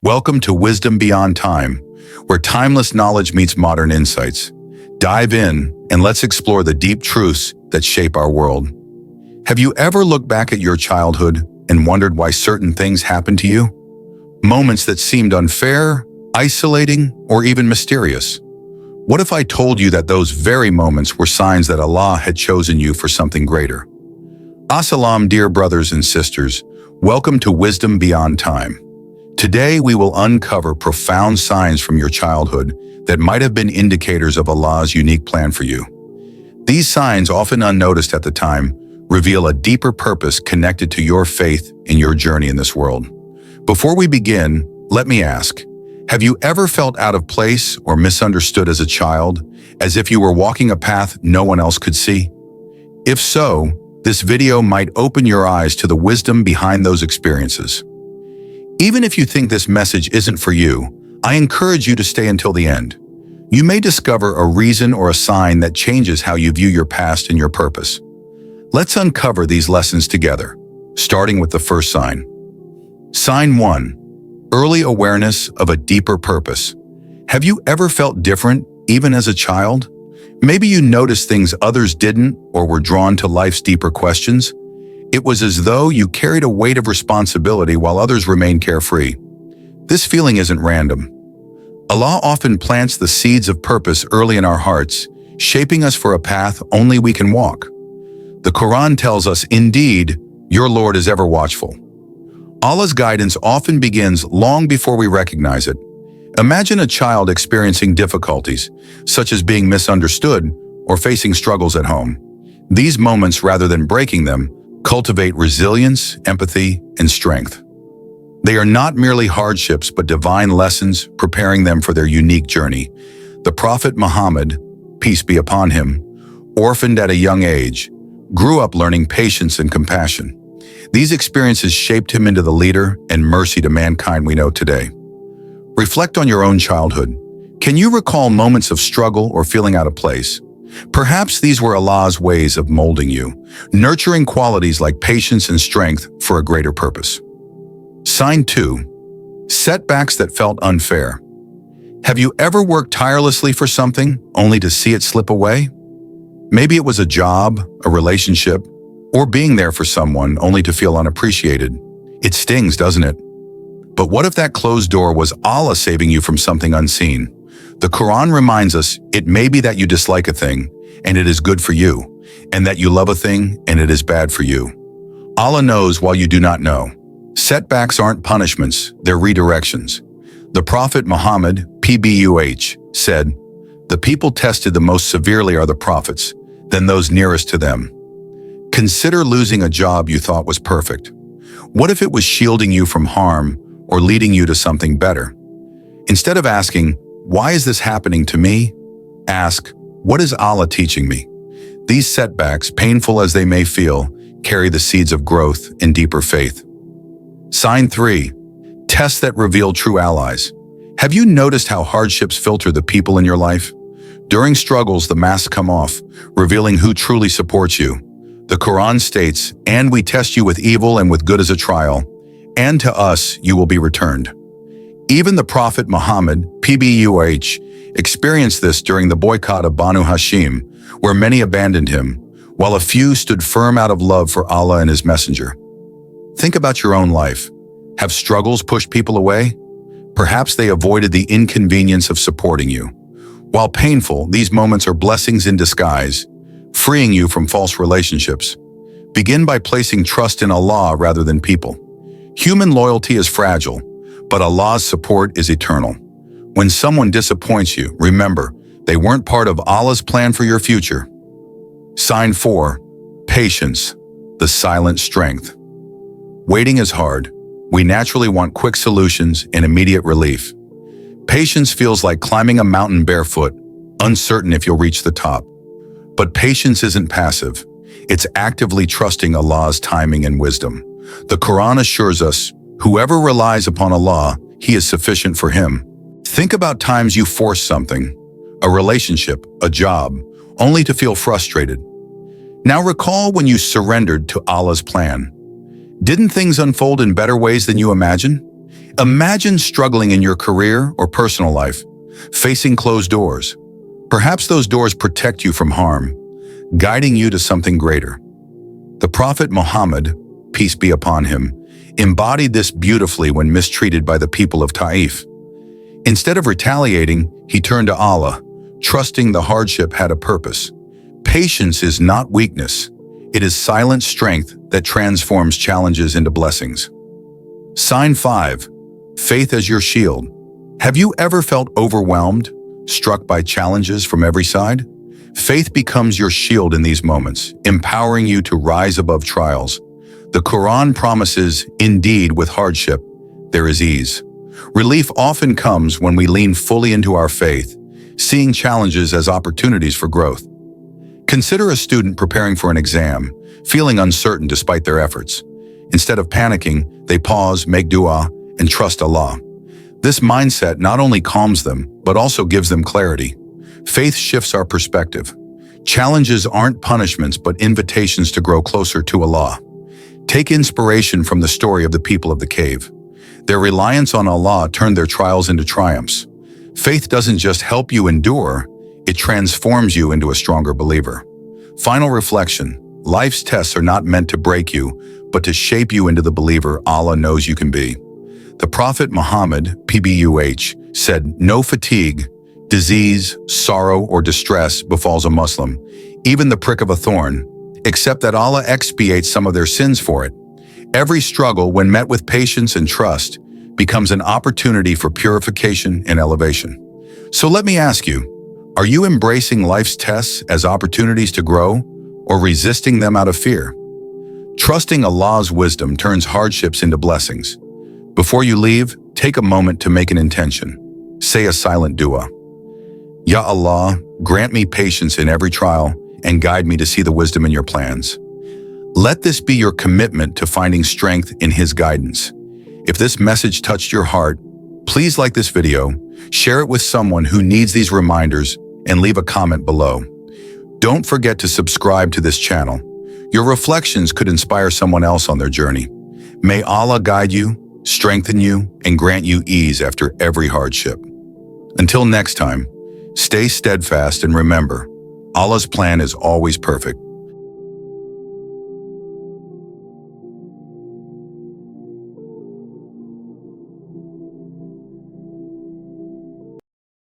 Welcome to Wisdom Beyond Time, where timeless knowledge meets modern insights. Dive in and let's explore the deep truths that shape our world. Have you ever looked back at your childhood and wondered why certain things happened to you? Moments that seemed unfair, isolating, or even mysterious. What if I told you that those very moments were signs that Allah had chosen you for something greater? As-salam, dear brothers and sisters. Welcome to Wisdom Beyond Time. Today we will uncover profound signs from your childhood that might have been indicators of Allah's unique plan for you. These signs, often unnoticed at the time, reveal a deeper purpose connected to your faith and your journey in this world. Before we begin, let me ask, have you ever felt out of place or misunderstood as a child, as if you were walking a path no one else could see? If so, this video might open your eyes to the wisdom behind those experiences. Even if you think this message isn't for you, I encourage you to stay until the end. You may discover a reason or a sign that changes how you view your past and your purpose. Let's uncover these lessons together, starting with the first sign. Sign 1. Early awareness of a deeper purpose. Have you ever felt different, even as a child? Maybe you noticed things others didn't or were drawn to life's deeper questions. It was as though you carried a weight of responsibility while others remained carefree. This feeling isn't random. Allah often plants the seeds of purpose early in our hearts, shaping us for a path only we can walk. The Quran tells us, "Indeed, your Lord is ever watchful." Allah's guidance often begins long before we recognize it. Imagine a child experiencing difficulties, such as being misunderstood or facing struggles at home. These moments, rather than breaking them, cultivate resilience, empathy, and strength. They are not merely hardships, but divine lessons, preparing them for their unique journey. The Prophet Muhammad, peace be upon him, orphaned at a young age, grew up learning patience and compassion. These experiences shaped him into the leader and mercy to mankind we know today. Reflect on your own childhood. Can you recall moments of struggle or feeling out of place? Perhaps these were Allah's ways of molding you, nurturing qualities like patience and strength for a greater purpose. Sign 2. Setbacks that felt unfair. Have you ever worked tirelessly for something only to see it slip away? Maybe it was a job, a relationship, or being there for someone only to feel unappreciated. It stings, doesn't it? But what if that closed door was Allah saving you from something unseen? The Quran reminds us it may be that you dislike a thing, and it is good for you, and that you love a thing, and it is bad for you. Allah knows while you do not know. Setbacks aren't punishments, they're redirections. The Prophet Muhammad, PBUH, said, "The people tested the most severely are the prophets, then those nearest to them." Consider losing a job you thought was perfect. What if it was shielding you from harm or leading you to something better? Instead of asking, "Why is this happening to me?" ask, "What is Allah teaching me?" These setbacks, painful as they may feel, carry the seeds of growth and deeper faith. Sign 3. Tests that reveal true allies. Have you noticed how hardships filter the people in your life? During struggles, the masks come off, revealing who truly supports you. The Quran states, "And we test you with evil and with good as a trial, and to us you will be returned." Even the Prophet Muhammad, PBUH, experienced this during the boycott of Banu Hashim, where many abandoned him, while a few stood firm out of love for Allah and His Messenger. Think about your own life. Have struggles pushed people away? Perhaps they avoided the inconvenience of supporting you. While painful, these moments are blessings in disguise, freeing you from false relationships. Begin by placing trust in Allah rather than people. Human loyalty is fragile, but Allah's support is eternal. When someone disappoints you, remember, they weren't part of Allah's plan for your future. Sign 4. Patience, the silent strength. Waiting is hard. We naturally want quick solutions and immediate relief. Patience feels like climbing a mountain barefoot, uncertain if you'll reach the top. But patience isn't passive. It's actively trusting Allah's timing and wisdom. The Quran assures us, whoever relies upon Allah, He is sufficient for him. Think about times you forced something, a relationship, a job, only to feel frustrated. Now recall when you surrendered to Allah's plan. Didn't things unfold in better ways than you imagined? Imagine struggling in your career or personal life, facing closed doors. Perhaps those doors protect you from harm, guiding you to something greater. The Prophet Muhammad, peace be upon him, embodied this beautifully when mistreated by the people of Taif. Instead of retaliating, he turned to Allah, trusting the hardship had a purpose. Patience is not weakness. It is silent strength that transforms challenges into blessings. Sign 5. Faith as your shield. Have you ever felt overwhelmed, struck by challenges from every side? Faith becomes your shield in these moments, empowering you to rise above trials. The Quran promises, indeed, with hardship, there is ease. Relief often comes when we lean fully into our faith, seeing challenges as opportunities for growth. Consider a student preparing for an exam, feeling uncertain despite their efforts. Instead of panicking, they pause, make dua, and trust Allah. This mindset not only calms them, but also gives them clarity. Faith shifts our perspective. Challenges aren't punishments, but invitations to grow closer to Allah. Take inspiration from the story of the people of the cave. Their reliance on Allah turned their trials into triumphs. Faith doesn't just help you endure, it transforms you into a stronger believer. Final reflection: life's tests are not meant to break you, but to shape you into the believer Allah knows you can be. The Prophet Muhammad, PBUH, said, "No fatigue, disease, sorrow, or distress befalls a Muslim, even the prick of a thorn, except that Allah expiates some of their sins for it. Every struggle, when met with patience and trust, becomes an opportunity for purification and elevation." So let me ask you, are you embracing life's tests as opportunities to grow, or resisting them out of fear? Trusting Allah's wisdom turns hardships into blessings. Before you leave, take a moment to make an intention. Say a silent dua. Ya Allah, grant me patience in every trial and guide me to see the wisdom in your plans. Let this be your commitment to finding strength in His guidance. If this message touched your heart, please like this video, share it with someone who needs these reminders, and leave a comment below. Don't forget to subscribe to this channel. Your reflections could inspire someone else on their journey. May Allah guide you, strengthen you, and grant you ease after every hardship. Until next time, stay steadfast and remember, Allah's plan is always perfect.